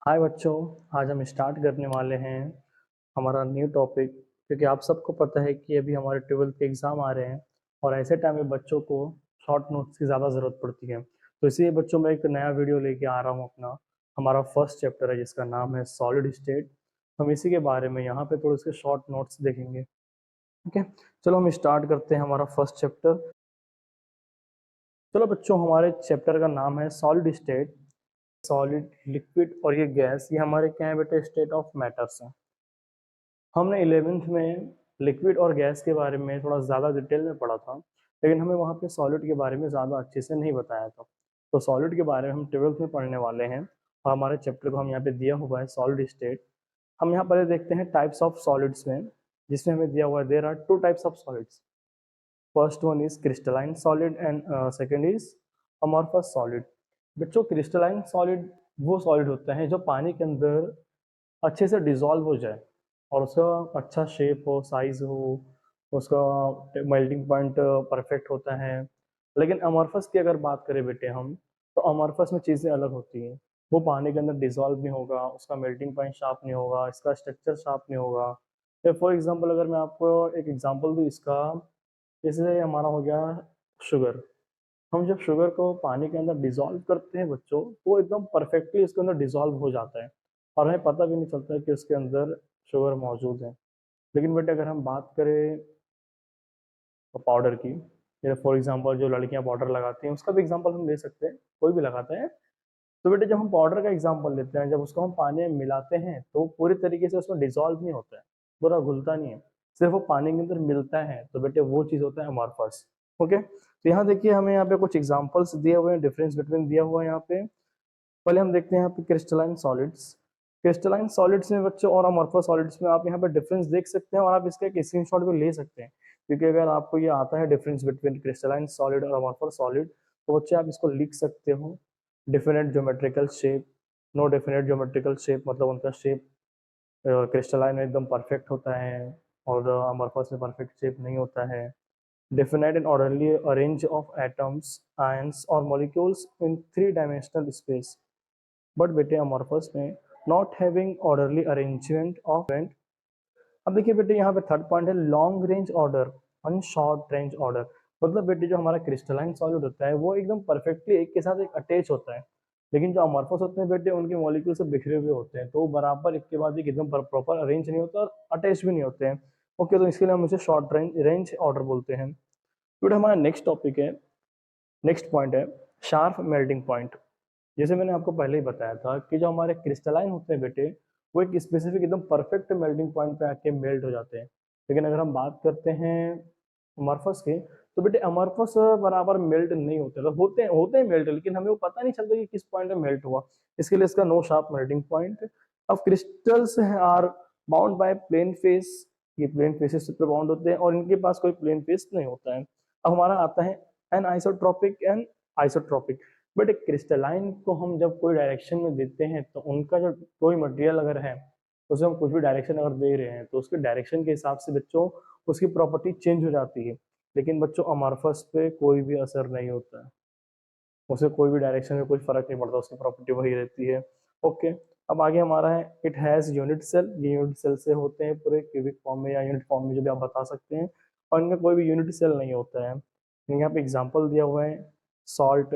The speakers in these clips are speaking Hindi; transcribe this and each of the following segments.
हाय बच्चों। आज हम स्टार्ट करने वाले हैं हमारा न्यू टॉपिक, क्योंकि आप सबको पता है कि अभी हमारे 12th के एग्ज़ाम आ रहे हैं और ऐसे टाइम में बच्चों को शॉर्ट नोट्स की ज़्यादा ज़रूरत पड़ती है। तो इसलिए बच्चों मैं एक नया वीडियो लेके आ रहा हूँ अपना। हमारा फर्स्ट चैप्टर है जिसका नाम है सॉलिड स्टेट। हम इसी के बारे में यहाँ पे थोड़े से शॉर्ट नोट्स देखेंगे। ठीक है, चलो हम स्टार्ट करते हैं हमारा फर्स्ट चैप्टर। चलो बच्चों, हमारे चैप्टर का नाम है सॉलिड स्टेट। सॉलिड, लिक्विड और ये गैस, ये हमारे क्या है बेटे, स्टेट ऑफ मैटर्स हैं। हमने 11th में लिक्विड और गैस के बारे में थोड़ा ज़्यादा डिटेल में पढ़ा था, लेकिन हमें वहाँ पे सॉलिड के बारे में ज़्यादा अच्छे से नहीं बताया था। तो सॉलिड के बारे में हम 12th में पढ़ने वाले हैं और हमारे चैप्टर को हम यहाँ पे दिया हुआ है सॉलिड स्टेट। हम यहाँ पहले देखते हैं टाइप्स ऑफ सॉलिड्स में, जिसमें हमें दिया हुआ है there are two types of solids. First one is crystalline solid and second is amorphous solid. बच्चों, क्रिस्टलाइन सॉलिड वो सॉलिड होता है जो पानी के अंदर अच्छे से डिसॉल्व हो जाए और उसका अच्छा शेप हो, साइज हो, उसका मेल्टिंग पॉइंट परफेक्ट होता है। लेकिन अमॉर्फस की अगर बात करें बेटे हम, तो अमॉर्फस में चीज़ें अलग होती हैं। वो पानी के अंदर डिसॉल्व नहीं होगा, उसका मेल्टिंग पॉइंट शार्प नहीं होगा, इसका स्ट्रक्चर शार्प नहीं होगा। या फॉर एग्जांपल अगर मैं आपको एक एग्जांपल दूँ इसका, जैसे हमारा हो गया शुगर। हम जब शुगर को पानी के अंदर डिसॉल्व करते हैं बच्चों, तो वो एकदम परफेक्टली उसके अंदर डिसॉल्व हो जाता है और हमें पता भी नहीं चलता है कि उसके अंदर शुगर मौजूद है। लेकिन बेटे अगर हम बात करें पाउडर की, या फॉर एग्जांपल जो लड़कियां पाउडर लगाती हैं उसका भी एग्जांपल हम ले सकते हैं, कोई भी लगाता है। तो बेटे जब हम पाउडर का एग्जांपल लेते हैं, जब उसको हम पानी में मिलाते हैं तो पूरी तरीके से उसमें डिसॉल्व नहीं होता है, पूरा घुलता नहीं है, सिर्फ वो पानी के अंदर मिलता है। तो बेटे वो चीज़ होता है अमॉर्फस। ओके, तो यहाँ देखिए हमें यहाँ पे कुछ एग्जांपल्स दिए हुए हैं, डिफरेंस बिटवीन दिया हुआ है यहाँ पे। पहले हम देखते हैं यहाँ पे क्रिस्टलाइन सॉलिड्स। क्रिस्टलाइन सॉलिड्स में बच्चों और अमॉर्फस सॉलिड्स में आप यहाँ पे डिफरेंस देख सकते हैं और आप इसका एक स्क्रीनशॉट भी ले सकते हैं, क्योंकि अगर आपको ये आता है डिफरेंस बिटवीन क्रिस्टलाइन सॉलिड और अमॉर्फस सॉलिड, तो बच्चे आप इसको लिख सकते हो। Definite geometrical shape, no definite geometrical shape, मतलब उनका शेप क्रिस्टलाइन में एकदम परफेक्ट होता है और अमॉर्फस में परफेक्ट शेप नहीं होता है। Definite and orderly arrange of atoms, ions or molecules in three-dimensional space. But बेटे amorphous में not having orderly arrangement of event। अब देखिए बेटे यहाँ पे थर्ड पॉइंट है लॉन्ग रेंज ऑर्डर और शॉर्ट रेंज ऑर्डर। मतलब बेटे जो हमारा क्रिस्टलाइन सॉलिड होता है वो एकदम परफेक्टली एक के साथ एक अटैच होता है, लेकिन जो अमॉर्फस होते हैं बेटे उनके मॉलिक्यूल सब बिखरे हुए होते हैं, तो वो बराबर एक के बाद एक एकदम प्रॉपर अरेंज नहीं होता और अटैच भी नहीं होते हैं। ओके, तो इसके लिए हम इसे शॉर्ट रेंज ऑर्डर बोलते हैं। फिर हमारा नेक्स्ट टॉपिक है, नेक्स्ट पॉइंट है शार्प मेल्टिंग पॉइंट। जैसे मैंने आपको पहले ही बताया था कि जो हमारे क्रिस्टलाइन होते हैं बेटे, वो एक स्पेसिफिक एकदम परफेक्ट मेल्टिंग पॉइंट पे आके मेल्ट हो जाते हैं। लेकिन अगर हम बात करते हैं अमॉर्फस की, तो बेटे अमॉर्फस बराबर मेल्ट नहीं होते, तो होते हैं मेल्ट, लेकिन हमें वो पता नहीं चलता कि किस पॉइंट पे मेल्ट हुआ। इसके लिए इसका नो शार्प मेल्टिंग पॉइंट। अब crystals are bound by plane face, ये प्लेन फेसेस से बाउंड होते हैं और इनके पास कोई प्लेन फेस नहीं होता है। अब हमारा आता है anisotropic and isotropic. But एक क्रिस्टलाइन को हम जब कोई डायरेक्शन में देते हैं तो उनका जो कोई मटेरियल अगर है, उसे हम कुछ भी डायरेक्शन अगर दे रहे हैं तो उसके डायरेक्शन के हिसाब से बच्चों उसकी प्रॉपर्टी चेंज हो जाती है। लेकिन बच्चों अमॉर्फस पे कोई भी असर नहीं होता है, उसे कोई भी डायरेक्शन में कोई फर्क नहीं पड़ता, उसकी प्रॉपर्टी वही रहती है। ओके, अब आगे हमारा है इट हैज यूनिट सेल। ये यूनिट सेल से होते हैं पूरे क्यूबिक फॉर्म में या यूनिट फॉर्म में, जो भी आप बता सकते हैं, और इनमें कोई भी यूनिट सेल नहीं होता है। यहाँ पे एग्जांपल दिया हुआ है सॉल्ट,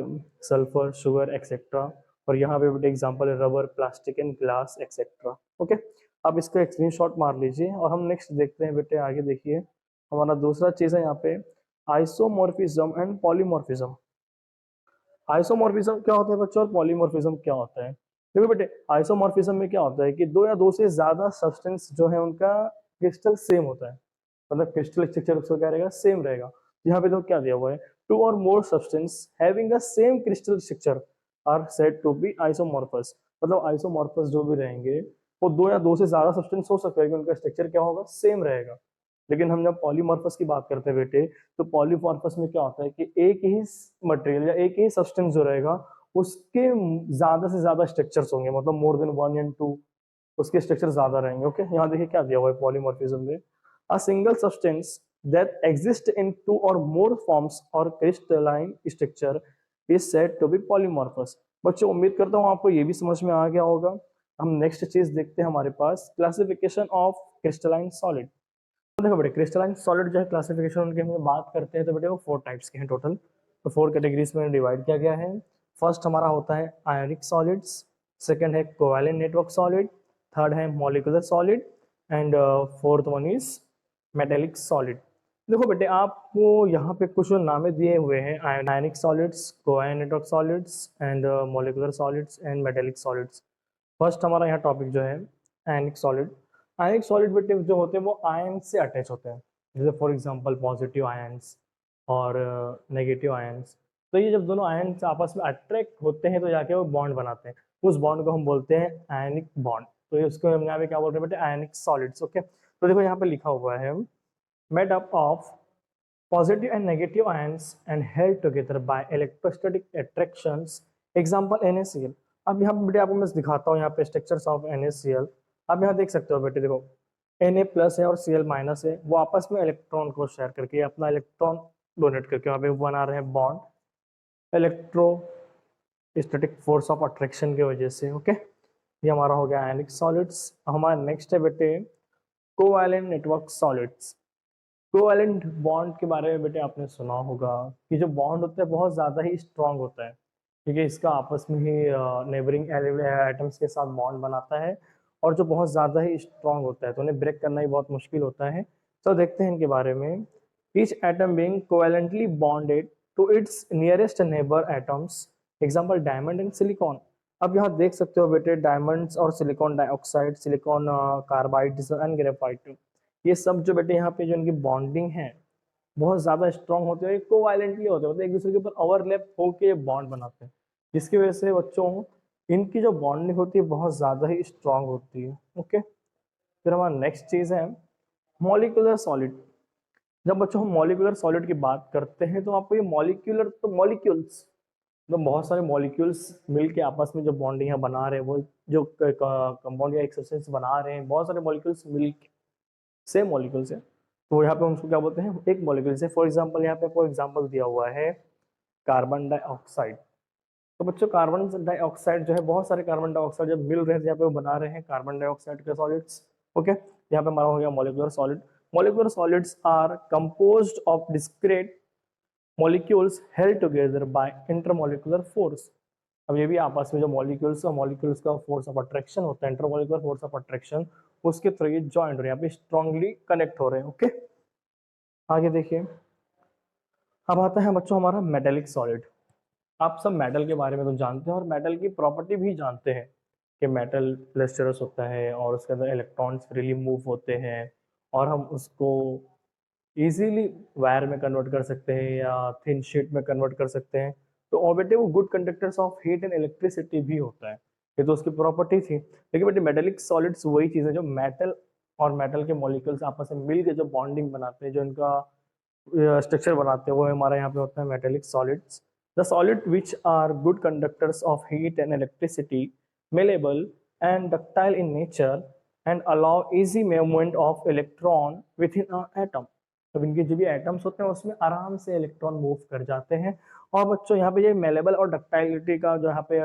सल्फर, शुगर एक्सेट्रा, और यहाँ पे बेटे एग्जांपल है rubber, plastic and glass etcetera. Okay, आप इसका एक स्क्रीनशॉट मार लीजिए और हम नेक्स्ट देखते हैं बेटे। आगे देखिए हमारा दूसरा चीज है यहाँ पे आइसोमॉर्फिज्म एंड पॉलीमॉर्फिज्म। आइसोमॉर्फिज्म क्या होता है बच्चों और पॉलीमॉर्फिज्म क्या होता है? देखो बेटे, आइसोमॉर्फिज्म में क्या होता है कि दो या दो से ज्यादा सब्सटेंस जो है उनका क्रिस्टल सेम होता है, मतलब क्रिस्टल स्ट्रक्चर उसका क्या रहेगा, सेम रहेगा। यहाँ पे तो क्या दिया हुआ है, two or more substance having a same crystal structure are said to be isomorphous. मतलब आइसोमॉर्फस जो भी रहेंगे वो दो या दो से ज्यादा सब्सटेंस हो सकते हैं कि उनका स्ट्रक्चर क्या होगा, सेम रहेगा। लेकिन हम जब पॉलीमॉर्फस की बात करते हैं बेटे, तो पॉलीमॉर्फस में क्या होता है कि एक ही मटेरियल या एक ही सब्सटेंस जो रहेगा उसके ज्यादा से ज्यादा स्ट्रक्चर्स होंगे, मतलब more than one and two, उसके स्ट्रक्चर ज्यादा रहेंगे। ओके, यहाँ देखिए क्या दिया हुआ है पॉलीमॉर्फिज्म में, a single substance that exist in two or more forms or crystalline structure is said to be polymorphous. बच्चों उम्मीद करता हूँ आपको ये भी समझ में आ गया होगा हम नेक्स्ट चीज देखते हैं हमारे पास क्लासिफिकेशन ऑफ क्रिस्टलाइन सॉलिड। तो देखो बेटे क्रिस्टलाइन सॉलिड जो है क्लासिफिकेशन उनकी हम बात करते हैं तो बेटे वो 4 टाइप्स के हैं टोटल। तो 4 कैटेगरीज में डिवाइड किया गया है। फर्स्ट हमारा होता है आयनिक सॉलिड्स, सेकंड है कोवैलेंट नेटवर्क सॉलिड, थर्ड है molecular solid and fourth one is metallic solid. देखो बेटे आपको यहाँ पे कुछ नामे दिए हुए हैं आयनिक solids, covalent network solids and molecular solids and metallic solids. First हमारा यहाँ टॉपिक जो है आयनिक सॉलिड। आयनिक सॉलिड बेटे जो होते हैं वो आयन से अटैच होते हैं, जैसे फॉर एग्जांपल पॉजिटिव आयंस और नेगेटिव आयंस। तो ये जब दोनों आयंस आपस में अट्रैक्ट होते हैं तो जाके वो बॉन्ड बनाते हैं, उस बॉन्ड को हम बोलते हैं आयनिक बॉन्ड। तो ये उसको हम यहाँ पे क्या बोल रहे हैं बेटे आयनिक सॉलिड्स। ओके, तो देखो यहाँ पे लिखा हुआ है made up of positive and negative ions and held together by electrostatic attractions, example NaCl। अब यहाँ पे बेटे आपको मैं दिखाता हूँ यहाँ पे स्ट्रक्चर्स ऑफ NaCl। आप यहाँ देख सकते हो बेटे, देखो Na प्लस है और Cl माइनस है, वो आपस में इलेक्ट्रॉन को शेयर करके अपना इलेक्ट्रॉन डोनेट करके वहाँ पे बना रहे हैं bond electrostatic force of attraction की वजह से। ओके, ये हमारा हो गया आयनिक सॉलिड्स। हमारा नेक्स्ट है बेटे covalent network solids. Covalent bond के बारे में बेटे आपने सुना होगा कि जो बॉन्ड होता है बहुत ज़्यादा ही स्ट्रांग होता है, क्योंकि इसका आपस में ही नेबरिंग एटम्स के साथ बॉन्ड बनाता है और जो बहुत ज़्यादा ही स्ट्रांग होता है तो उन्हें ब्रेक करना ही बहुत मुश्किल होता है। तो देखते हैं इनके बारे में। Each atom being covalently bonded to its nearest neighbour atoms, example diamond and silicon. अब यहाँ देख सकते हो बेटे डायमंड्स और silicon dioxide, silicon carbide and graphite, ये सब जो बेटे यहाँ पे जो इनकी बॉन्डिंग है बहुत ज्यादा स्ट्रांग होते हैं, कोवैलेंटली होते हैं, मतलब एक दूसरे के ऊपर ओवरलैप होकर बॉन्ड बनाते हैं, जिसकी वजह से बच्चों इनकी जो बॉन्डिंग होती है बहुत ज्यादा ही स्ट्रांग होती है। ओके, फिर हमारा नेक्स्ट चीज है मॉलिक्यूलर सॉलिड। जब बच्चों हम मॉलिक्यूलर सॉलिड की बात करते हैं तो आपको ये मॉलिक्यूलर तो मॉलिक्यूल्स, तो बहुत सारे मॉलिक्यूल्स मिलके आपस में जो बॉन्डिंग यहाँ बना रहे हैं, वो जो कंपाउंड या एक सब्सटेंस बना रहे हैं, बहुत सारे मॉलिक्यूल्स मिलके सेम मॉलिक्यूल्स है, तो यहाँ पे उसको क्या बोलते हैं एक मॉलिक्यूल से। फॉर एग्जांपल यहाँ पे आपको एग्जांपल दिया हुआ है कार्बन डाइऑक्साइड। तो बच्चों कार्बन डाइऑक्साइड जो है, बहुत सारे कार्बन डाइऑक्साइड जब मिल रहे हैं यहाँ पे वो बना रहे हैं कार्बन डाइऑक्साइड के सॉलिड्स। ओके, यहाँ पे हमारा हो गया molecular solid. Molecular solids are composed of discrete molecules held together by intermolecular force. अब ये भी आपस में जो मॉलिक्यूल्स और मॉलिक्यूल्स का फोर्स ऑफ अट्रैक्शन होता है, इंटरमॉलिक्यूलर फोर्स ऑफ अट्रैक्शन, उसके थ्रू ये जॉइंट हो रहे हैं, यहाँ पे स्ट्रांगली कनेक्ट हो रहे हैं। ओके, आगे देखिए। अब आता है बच्चों हमारा मेटेलिक सॉलिड। आप सब मेटल के बारे में तो जानते हैं और मेटल की प्रॉपर्टी भी जानते हैं कि मेटल प्लेस्टरस होता है और उसके अंदर इलेक्ट्रॉन्स फ्रीली मूव होते हैं और हम उसको इजीली वायर में कन्वर्ट कर सकते हैं या थिन शीट में कन्वर्ट कर सकते हैं। तो और बेटे वो good conductors of heat and electricity भी होता है, ये तो उसकी प्रॉपर्टी थी। लेकिन बेटे मेटेलिक सॉलिड्स वही चीज़ है जो मेटल और मेटल के मॉलिक्यूल्स आपस में मिल के जो बॉन्डिंग बनाते हैं, जो इनका स्ट्रक्चर बनाते हैं, वो हमारे यहाँ पे होता है metallic solids. The solid which are good conductors of heat and electricity, malleable and ductile in nature and allow easy movement of electron within a atom। अब इनके जो भी एटम्स होते हैं उसमें आराम से इलेक्ट्रॉन मूव कर जाते हैं। और बच्चों यहाँ पे ये मेलेबल और डक्टाइलिटी का जो यहाँ पे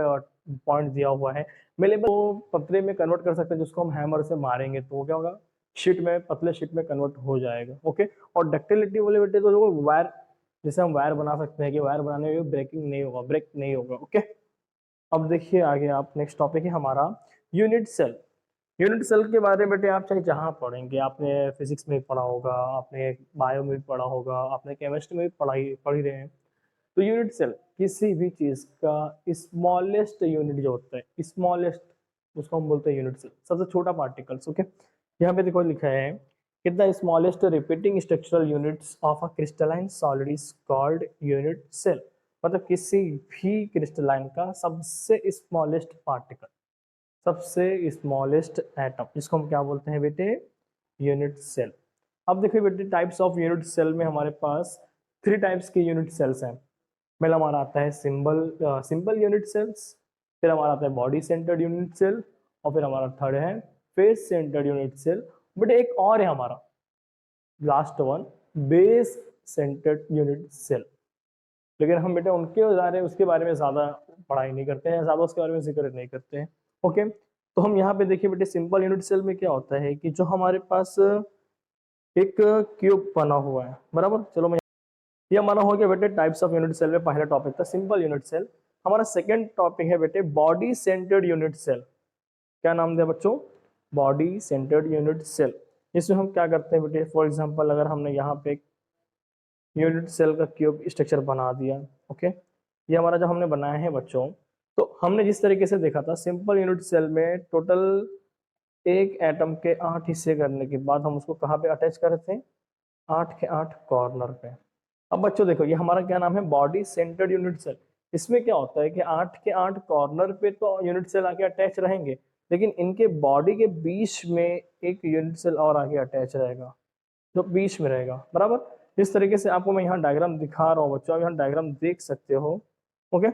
पॉइंट दिया हुआ है, मेलेबल को पतले में कन्वर्ट कर सकते हैं, जिसको हम हैमर से मारेंगे तो क्या होगा, शीट में, पतले शीट में कन्वर्ट हो जाएगा। ओके, और डक्टिलिटी बोले बेटे तो जो वायर, जैसे हम वायर बना सकते हैं कि वायर बनाने में ब्रेकिंग नहीं होगा, ब्रेक नहीं होगा। ओके, अब देखिए आगे आप, नेक्स्ट टॉपिक है हमारा यूनिट सेल। यूनिट सेल के बारे में बेटे आप चाहे जहाँ पढ़ेंगे, आपने फिजिक्स में भी पढ़ा होगा, आपने बायो में भी पढ़ा होगा, आपने केमिस्ट्री में भी पढ़ ही रहे हैं। तो यूनिट सेल किसी भी चीज का स्मॉलेस्ट यूनिट जो होता है, स्मॉलेस्ट, उसको हम बोलते हैं यूनिट सेल, सबसे छोटा पार्टिकल्स। ओके, यहाँ पे देखो लिखा है कि the smallest repeating structural units of a crystalline solid is called unit cell. मतलब किसी भी क्रिस्टलाइन का सबसे स्मॉलेस्ट पार्टिकल, सबसे स्मॉलेस्ट एटम, जिसको हम क्या बोलते हैं बेटे, यूनिट सेल। अब देखिए बेटे टाइप्स ऑफ यूनिट सेल में हमारे पास 3 टाइप्स के यूनिट सेल्स हैं। पहला हमारा आता है सिंपल यूनिट सेल्स, फिर हमारा आता है बॉडी सेंटर्ड यूनिट सेल, और फिर हमारा थर्ड है face centred unit cell. But एक और है हमारा last one, base centred unit cell. लेकिन हम बेटे उसके बारे में ज़्यादा पढ़ाई नहीं करते हैं, ज़्यादा उसके बारे में जिक्र नहीं करते हैं। ओके, तो हम यहाँ पे देखिए बेटे सिंपल यूनिट सेल में क्या होता है कि जो हमारे पास एक क्यूब बना हुआ है, बराबर। चलो मैं, ये हमारा हो गया बेटे टाइप्स ऑफ यूनिट सेल में पहला टॉपिक था सिंपल यूनिट सेल। हमारा सेकंड टॉपिक है बेटे बॉडी सेंटर्ड यूनिट सेल। क्या नाम दिया बच्चों? Body centred unit cell. इसमें हम क्या करते हैं बेटे, फॉर एग्जांपल अगर हमने यहाँ पे एक यूनिट सेल का क्यूब स्ट्रक्चर बना दिया, ओके, ये हमारा जो हमने बनाया है बच्चों, तो हमने जिस तरीके से देखा था सिंपल यूनिट सेल में टोटल एक एटम के 8 हिस्से करने के बाद हम उसको कहाँ पे अटैच करते हैं? 8 के 8 कॉर्नर पे। अब बच्चों देखो ये हमारा क्या नाम है? Body centred unit cell. इसमें क्या होता है कि 8 के 8 कॉर्नर पे तो यूनिट सेल आके अटैच रहेंगे, लेकिन इनके बॉडी के बीच में एक यूनिट सेल और आगे अटैच रहेगा, जो बीच में रहेगा, बराबर। इस तरीके से आपको मैं यहाँ डायग्राम दिखा रहा हूँ बच्चों, आप यहाँ डायग्राम देख सकते हो, ओके।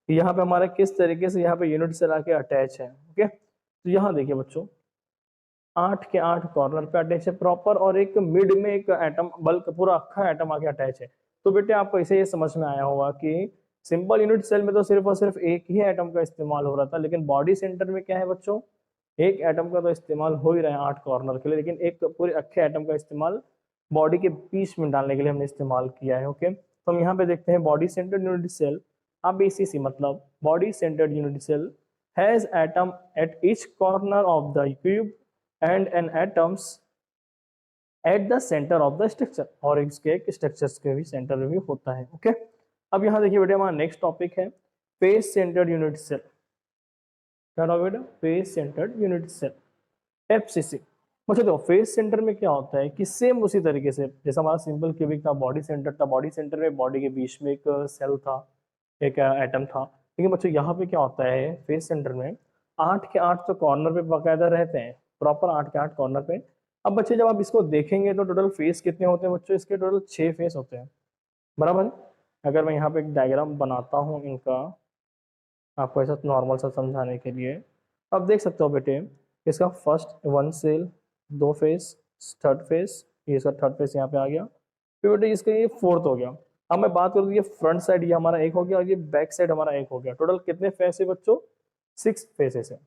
यहाँ पे हमारा किस तरीके से यहाँ पे यूनिट सेल आके अटैच है, ओके। तो यहाँ देखिए बच्चों 8 के 8 कॉर्नर पे अटैच है प्रॉपर, और एक मिड में एक एटम बल्क पूरा अक्खा एटम आके अटैच है। तो बेटे आपको इसे ये समझ में आया होगा कि सिंपल यूनिट सेल में तो सिर्फ और सिर्फ एक ही एटम का इस्तेमाल हो रहा था, लेकिन बॉडी सेंटर में क्या है बच्चों? एक एटम का तो इस्तेमाल हो ही रहा है 8 कॉर्नर के लिए, लेकिन एक पूरे अक्खे एटम का इस्तेमाल बॉडी के बीच में डालने के लिए हमने इस्तेमाल किया है, ओके। तो हम यहाँ पे देखते हैं body centred unit cell, BCC मतलब body centred unit cell has atom at each corner of the cube and an atoms at the centre of the structure, और इसके एक स्ट्रक्चर्स के भी सेंटर में भी होता है, ओके। अब यहाँ देखिए बेटे हमारा नेक्स्ट टॉपिक है फेस सेंटर्ड यूनिट सेल। क्या नाम है बेटा? Face centred unit cell, FCC। अच्छा देखो फेस सेंटर में क्या होता है कि सेम उसी तरीके से जैसा हमारा सिंपल क्यूबिक था, बॉडी सेंटर था, बॉडी सेंटर में बॉडी के बीच में एक सेल था, एक एटम था। लेकिन बच्चों यहाँ पे क्या होता है फेस सेंटर में 8 के 8 तो कॉर्नर पे बाकायदा रहते हैं, प्रॉपर 8 के 8 कॉर्नर पे। अब बच्चे जब आप इसको देखेंगे तो टोटल फेस कितने होते हैं बच्चों? इसके टोटल 6 फेस होते हैं, बराबर। अगर मैं यहाँ पे एक डायग्राम बनाता हूँ इनका आपको ऐसा नॉर्मल सा समझाने के लिए, अब देख सकते हो बेटे इसका first 1 cell, 2 face, third face, ये इसका थर्ड फेस यहाँ पे आ गया, फिर बेटे इसका ये फोर्थ हो गया। अब मैं बात करूँ ये फ्रंट साइड ये हमारा एक हो गया और ये बैक साइड हमारा एक हो गया। टोटल कितने फेस है बच्चों? 6 फेसेस है।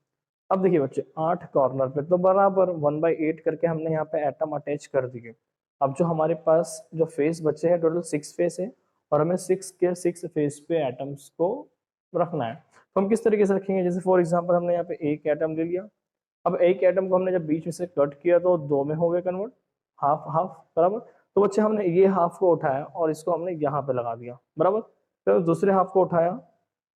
अब देखिए बच्चे 8 कॉर्नर पे तो बराबर 1/8 करके हमने यहाँ पे एटम अटैच कर दिए। अब जो हमारे पास जो फेस बचे हैं टोटल 6 फेस है, और हमें 6 के 6 फेस पे एटम्स को रखना है। तो हम किस तरीके से रखेंगे? जैसे फॉर एग्जांपल हमने यहाँ पे एक एटम ले लिया, अब एक एटम को हमने जब बीच में से कट किया तो दो में हो गए कन्वर्ट, हाफ हाफ, बराबर। तो बच्चे हमने ये हाफ को उठाया और इसको हमने यहाँ पे लगा दिया, बराबर। फिर दूसरे हाफ को उठाया,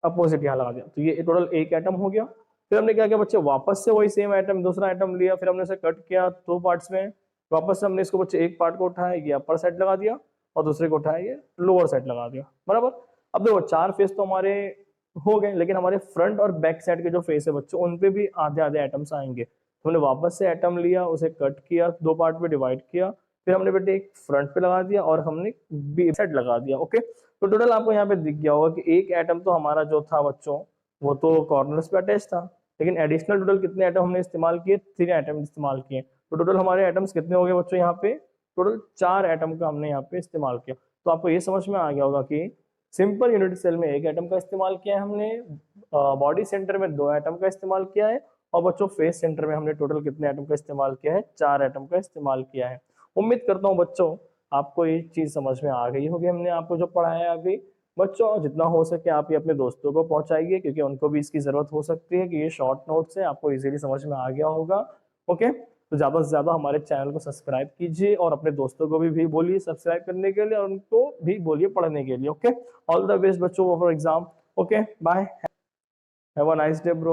अपोजिट यहाँ लगा दिया, तो ये टोटल एक एटम हो गया। फिर हमने क्या किया बच्चे, वापस से वही सेम एटम दूसरा एटम लिया, फिर हमने इसे कट किया 2 पार्ट्स में, वापस से हमने इसको बच्चे एक पार्ट को उठाया, ये अपर साइड लगा दिया, और दूसरे को उठाया ये लोअर साइड लगा दिया, बराबर। अब देखो 4 फेस तो हमारे हो गए, लेकिन हमारे फ्रंट और बैक साइड के जो फेस है बच्चों उन पे भी आधे आधे एटम्स आएंगे। तो हमने वापस से एटम लिया, उसे कट किया, 2 पार्ट में डिवाइड किया, फिर हमने बेटे एक फ्रंट पे लगा दिया और हमने बी साइड लगा दिया, ओके। तो टोटल आपको यहाँ पे दिख गया होगा कि एक एटम तो हमारा जो था बच्चों वो तो कॉर्नर्स पे अटैच था, लेकिन एडिशनल टोटल कितने एटम हमने इस्तेमाल किए? 3 एटम इस्तेमाल किए। तो टोटल हमारे एटम्स कितने हो गए बच्चों? यहाँ पे टोटल 4 एटम का हमने यहाँ पे इस्तेमाल किया। तो आपको ये समझ में आ गया होगा कि सिंपल यूनिट सेल में एक एटम का इस्तेमाल किया है हमने, बॉडी सेंटर में 2 एटम का इस्तेमाल किया है, और बच्चों फेस सेंटर में हमने टोटल कितने एटम का इस्तेमाल किया है? 4 एटम का इस्तेमाल किया है। उम्मीद करता हूँ बच्चों आपको ये चीज समझ में आ गई होगी। हमने आपको जो पढ़ाया है अभी बच्चों, जितना हो सके आप ये अपने दोस्तों को पहुंचाइए, क्योंकि उनको भी इसकी जरूरत हो सकती है कि ये शॉर्ट नोट्स है, आपको इजीली समझ में आ गया होगा, ओके। तो ज्यादा से ज्यादा हमारे चैनल को सब्सक्राइब कीजिए, और अपने दोस्तों को भी बोलिए सब्सक्राइब करने के लिए, और उनको भी बोलिए पढ़ने के लिए, ओके। ऑल द बेस्ट बच्चों for exam, okay, bye, have a nice day bro.